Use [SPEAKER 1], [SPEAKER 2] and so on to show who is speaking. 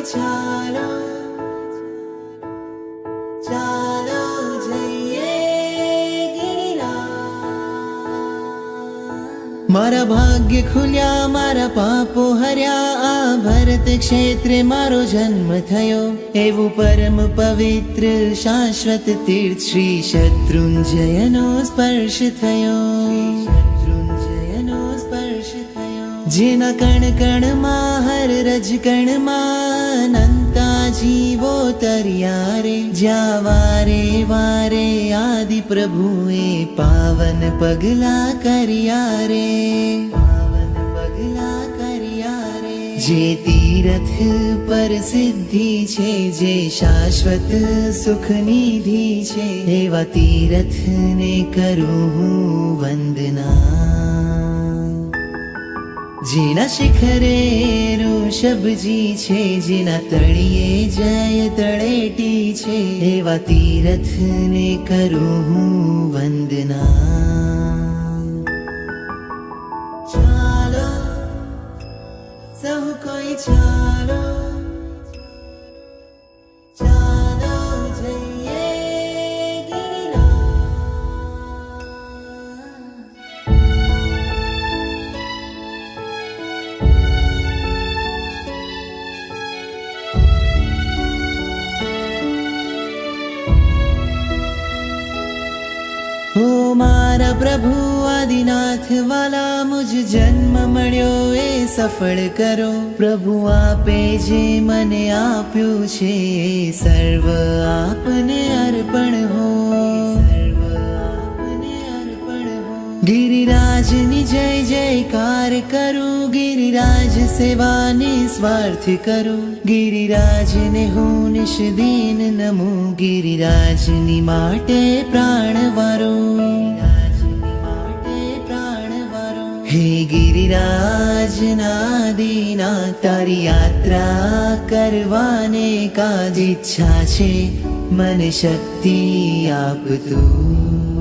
[SPEAKER 1] ચાલો ચાલો જઈએ ગિરિરાજ। મારા ભાગ્ય ખુલ્યા, મારા પાપો હર્યા, આ ભરત ક્ષેત્રે મારો જન્મ થયો। એવું પરમ પવિત્ર શાશ્વત તીર્થ શ્રી શત્રુંજયનો સ્પર્શ થયો। જેના કણ કણમાં હર રજ કણમાં અનંતા જીવો તર્યા રે। જ્યાં વારે વારે આદિ પ્રભુએ પાવન પગલા કર્યા રે, પાવન પગલા કર્યા રે। જે તીરથ પર સિદ્ધિ છે, જે શાશ્વત સુખ નિધિ છે, એવા તીરથને કરું હું વંદના। જેના શિખરે ઋષભજી છે, જેના તળિયે જય તળેટી છે, એવા તીરથને કરું હું વંદના। ચાલો સૌ કોઈ ચાલો ચાલો જઈએ હો મારા પ્રભુ આદિનાથ વાલા, મુજ જન્મ મળ્યો એ સફળ કરો। પ્રભુ આપે જે મને આપ્યું છે, એ સર્વ આપને અર્પણ હો, સર્વ આપને અર્પણ હો। ગિરિરાજની જય જયકાર કરું, ગિરિરાજ સેવા નિસ્વાર્થ કરું। ગિરિરાજને હું નિષ્દિન નમું, ગિરિરાજની માટે પ્રાણ વારું, હે ગિરિરાજના દીના, તારી યાત્રા કરવાને કાજ ઈચ્છા છે, મને શક્તિ આપ તું।